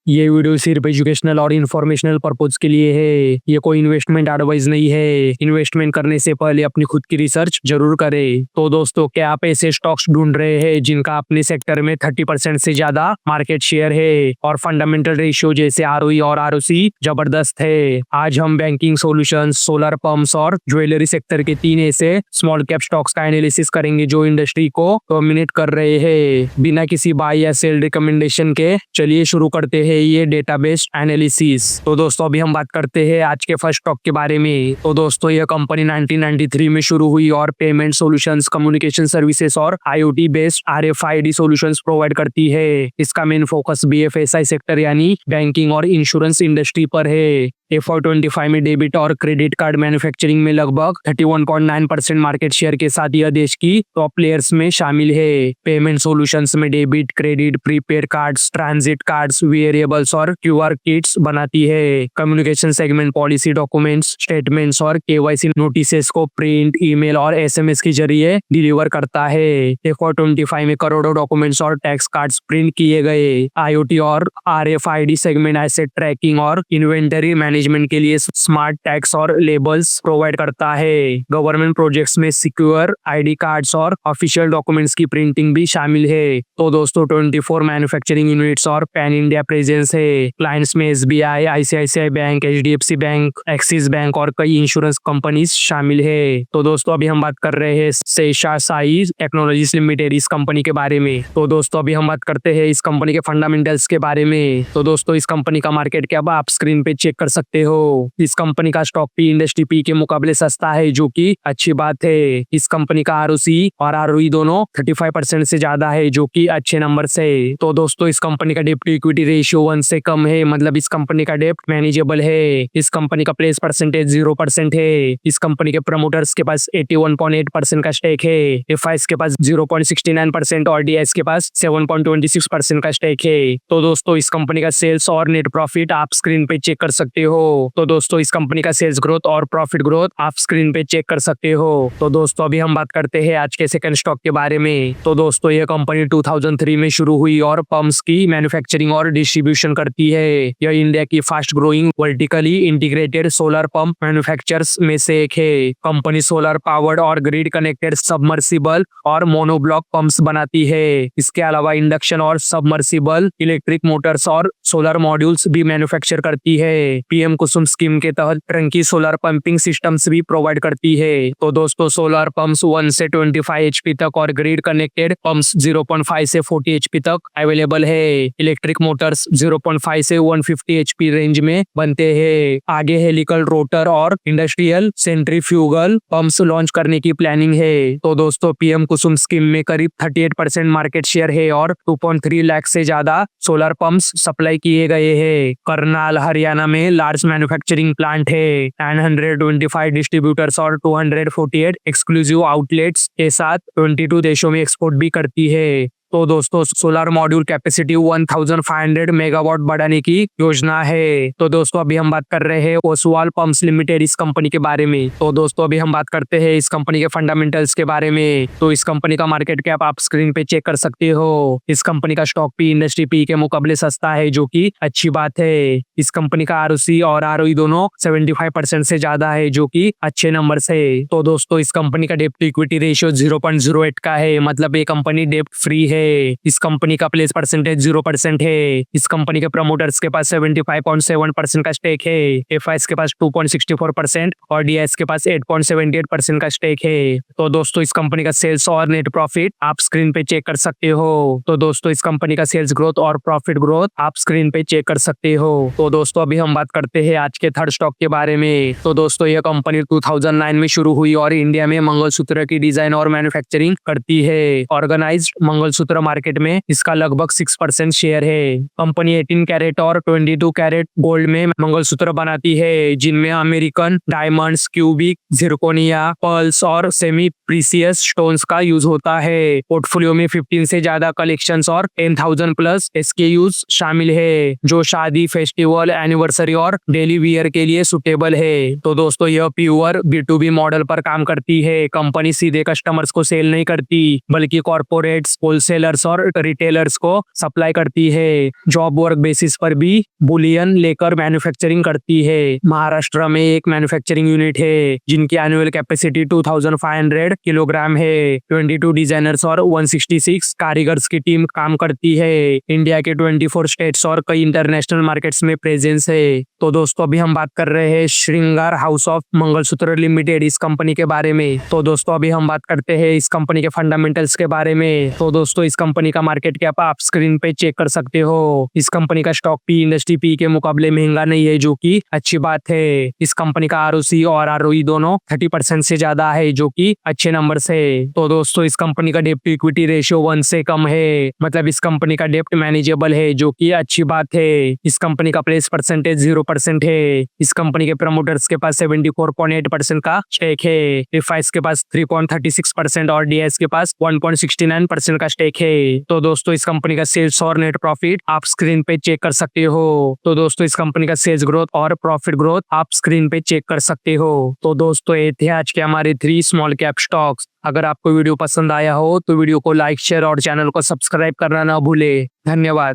ये वीडियो सिर्फ एजुकेशनल और इन्फॉर्मेशनल पर्पज के लिए है। ये कोई इन्वेस्टमेंट एडवाइस नहीं है। इन्वेस्टमेंट करने से पहले अपनी खुद की रिसर्च जरूर करें। तो दोस्तों, क्या आप ऐसे स्टॉक्स ढूंढ रहे हैं जिनका अपने सेक्टर में 30% से ज्यादा मार्केट शेयर है और फंडामेंटल रेशियो जैसे आरओई और आरओसी जबरदस्त है? आज हम बैंकिंग सॉल्यूशंस, सोलर पंप्स और ज्वेलरी सेक्टर के 3 ऐसे स्मॉल कैप स्टॉक्स का एनालिसिस करेंगे जो इंडस्ट्री को डोमिनेट कर रहे हैं। बिना किसी बाय या सेल रिकमेंडेशन के चलिए शुरू करते हैं ये डेटाबेस एनालिसिस। तो दोस्तों, अभी हम बात करते हैं आज के फर्स्ट स्टॉक के बारे में। तो दोस्तों, यह कंपनी 1993 में शुरू हुई और पेमेंट सॉल्यूशंस, कम्युनिकेशन सर्विसेज और IoT based RFID solutions provide करती है। इसका मेन फोकस बीएफएसआई सेक्टर यानी बैंकिंग और इंश्योरेंस इंडस्ट्री पर है। FY25 में डेबिट और क्रेडिट कार्ड मैन्युफैक्चरिंग में लगभग 31.9% मार्केट शेयर के साथ यह देश की टॉप प्लेयर्स में शामिल है। पेमेंट सॉल्यूशंस में debit, credit, prepaid cards, transit cards, variables और क्यूआर किट्स बनाती है। Communication segment policy documents, statements और केवाईसी नोटिसेस को प्रिंट, ईमेल और एसएमएस के जरिए डिलीवर करता है। FY25 में करोड़ों डॉक्यूमेंट्स और टैक्स कार्ड्स प्रिंट किए गए। आईओटी और आरएफआईडी सेगमेंट एसेट ट्रैकिंग और इन्वेंटरी मैनेजमेंट के लिए स्मार्ट टैग्स और लेबल्स प्रोवाइड करता है। गवर्नमेंट प्रोजेक्ट्स में सिक्योर आईडी कार्ड्स और ऑफिशियल डॉक्यूमेंट्स की प्रिंटिंग भी शामिल है। तो दोस्तों, 24 मैन्युफैक्चरिंग यूनिट्स और पैन इंडिया प्रेजेंस है। क्लाइंट्स में SBI, ICICI bank, HDFC bank, axis bank और कई इंश्योरेंस कंपनीज शामिल है। तो दोस्तों, अभी हम बात कर रहे हैं शेषशायी टेक्नोलॉजीज लिमिटेड इस कंपनी के बारे में। तो दोस्तों, अभी हम बात करते हैं इस कंपनी के फंडामेंटल्स के बारे में। तो दोस्तों, इस कंपनी का मार्केट कैप आप स्क्रीन पे चेक कर सकते हो। इस कंपनी का स्टॉक पी इंडस्ट्री पी के मुकाबले सस्ता है, जो कि अच्छी बात है। इस कंपनी का आरओसी और आरओई दोनों 35% से ज्यादा है, जो कि अच्छे नंबर से। तो दोस्तों, इस कंपनी का डेप्ट टू इक्विटी रेशियो 1 से कम है, मतलब इस कंपनी का डेप्ट मैनेजेबल है। इस कंपनी का प्लेस परसेंटेज 0% है। इस कंपनी के प्रमोटर्स के पास 81.8% का स्टेक है। एफआईएस के पास 0.69% और डीआईएस के पास 7.26% का स्टेक है। तो दोस्तों, इस कंपनी का सेल्स और नेट प्रॉफिट आप स्क्रीन पे चेक कर सकते हो। तो दोस्तों, इस कंपनी का सेल्स ग्रोथ और प्रॉफिट ग्रोथ आप स्क्रीन पे चेक कर सकते हो। तो दोस्तों, अभी हम बात करते हैं आज के सेकंड स्टॉक के बारे में। तो दोस्तों, यह कंपनी 2003 में शुरू हुई और पंप्स की मैन्युफैक्चरिंग और डिस्ट्रीब्यूशन करती है। यह इंडिया की fast growing vertically integrated solar pump manufacturers में से एक है। कंपनी सोलर पावर्ड और ग्रिड कनेक्टेड सबमर्सिबल और मोनोब्लॉक पंप्स बनाती है। इसके अलावा इंडक्शन और सबमर्सिबल इलेक्ट्रिक मोटर्स और सोलर मॉड्यूल्स भी मैन्युफैक्चर करती है। पीएम कुसुम स्कीम के तहत टंकी सोलर पंपिंग सिस्टम्स भी प्रोवाइड करती है। तो दोस्तों, सोलर पंप्स 1 से 25 एचपी तक और ग्रिड कनेक्टेड पंप्स 0.5 से 40 एचपी तक अवेलेबल है। इलेक्ट्रिक मोटर्स 0.5 से 150 एचपी रेंज में बनते हैं। आगे हेलिकल रोटर और इंडस्ट्रियल सेंट्रीफ्यूगल पंप्स लॉन्च करने की प्लानिंग है। तो दोस्तों, पीएम कुसुम स्कीम में करीब 38% मार्केट शेयर है और 2.3 लाख से ज्यादा सोलर पंप्स सप्लाई किए गए हैं। करनाल, हरियाणा में लार्ज मैन्युफैक्चरिंग प्लांट है। 925 डिस्ट्रीब्यूटर्स और 248 एक्सक्लूसिव आउटलेट्स के साथ 22 देशों में एक्सपोर्ट भी करती है। तो दोस्तों, सोलर मॉड्यूल कैपेसिटी 1500 मेगावाट बढ़ाने की योजना है। तो दोस्तों, अभी हम बात कर रहे हैं ओसवाल पंप्स लिमिटेड इस कंपनी के बारे में। तो दोस्तों, अभी हम बात करते हैं इस कंपनी के फंडामेंटल्स के बारे में। तो इस कंपनी का मार्केट कैप आप स्क्रीन पे चेक कर सकते हो। इस कंपनी का स्टॉक पी इंडस्ट्री पी के मुकाबले सस्ता है, जो कि अच्छी बात है। इस कंपनी का आरओसी और आरओई दोनों 75% से ज्यादा है, जो कि अच्छे नंबर है। तो दोस्तों, इस कंपनी का डेप्ट टू इक्विटी रेशियो 0.08 का है, मतलब ये कंपनी डेप्ट फ्री है। इस कंपनी का प्लेस परसेंटेज 0% है। इस कंपनी के प्रमोटर्स के पास 75.7% का स्टेक है। एफआईएस के पास 2.64% और डीआईएस के पास 8.78% का स्टेक है। तो दोस्तों, इस कंपनी का सेल्स और नेट प्रॉफिट आप स्क्रीन पे चेक कर सकते हो। तो दोस्तों, इस कंपनी का सेल्स ग्रोथ और प्रॉफिट ग्रोथ आप स्क्रीन पे चेक कर सकते हो। तो दोस्तों, अभी हम बात करते हैं आज के थर्ड स्टॉक के बारे में। तो दोस्तों, यह कंपनी 2009 में शुरू हुई और इंडिया में मंगलसूत्र की डिजाइन और मैन्युफैक्चरिंग करती है। ऑर्गेनाइज्ड मंगलसूत्र मार्केट में इसका लगभग 6% शेयर है। कंपनी 18 कैरेट और 22 कैरेट गोल्ड में मंगलसूत्र बनाती है, जिनमें American diamonds, cubic, zirconia, pearls और सेमी प्रीसियस स्टोन्स का यूज होता है। पोर्टफोलियो में 15 से ज्यादा कलेक्शंस और 10,000 प्लस SKUs शामिल है, जो शादी, फेस्टिवल, एनिवर्सरी और डेली वियर के लिए सुटेबल है। तो दोस्तों यह प्योर B2B मॉडल पर काम करती है। कंपनी सीधे कस्टमर्स को सेल नहीं करती, बल्कि कॉर्पोरेट्स, होलसेलर्स और रिटेलर्स को सप्लाई करती है। जॉब वर्क बेसिस पर भी बुलियन लेकर मैन्युफैक्चरिंग करती है। महाराष्ट्र में एक मैन्युफैक्चरिंग यूनिट है जिनकी एनुअल कैपेसिटी 2500 किलोग्राम है। 22 डिजाइनर्स और 166 कारीगर्स की टीम काम करती है। इंडिया के 24 स्टेट्स और कई इंटरनेशनल मार्केट्स में प्रेजेंस है। तो दोस्तों अभी हम बात कर रहे हैं श्रृंगार हाउस ऑफ मंगलसूत्र लिमिटेड, इस कंपनी के बारे में। तो दोस्तों अभी हम बात करते हैं इस कंपनी के फंडामेंटल्स के बारे में। तो दोस्तों इस कंपनी का मार्केट कैप आप स्क्रीन पे चेक कर सकते हो। इस कंपनी का स्टॉक पी इंडस्ट्री पी के मुकाबले महंगा नहीं है, जो कि अच्छी बात है। इस कंपनी का ROC और ROE दोनों 30% से ज्यादा है, जो कि अच्छे नंबर्स है। तो दोस्तों इस कंपनी का डेप्ट टू इक्विटी रेशियो 1 से कम है, मतलब इस कंपनी का डेप्ट मैनेजेबल है, जो कि अच्छी बात है। इस कंपनी का प्रेस परसेंटेज 0% है। इस कंपनी के प्रमोटर्स के पास 74.8% का स्टेक है। रिफाइस के पास 3.36% और DIS के पास 1.69% का स्टेक है। तो दोस्तों इस कंपनी का सेल्स और नेट प्रॉफिट आप स्क्रीन पे चेक कर सकते हो। तो दोस्तों इस कंपनी का सेल्स ग्रोथ और प्रॉफिट ग्रोथ आप स्क्रीन पे चेक कर सकते हो। तो दोस्तों ये थे आज के हमारे 3 स्मॉल कैप स्टॉक्स। अगर आपको वीडियो पसंद आया हो तो वीडियो को लाइक, शेयर और चैनल को सब्सक्राइब करना ना भूले। धन्यवाद।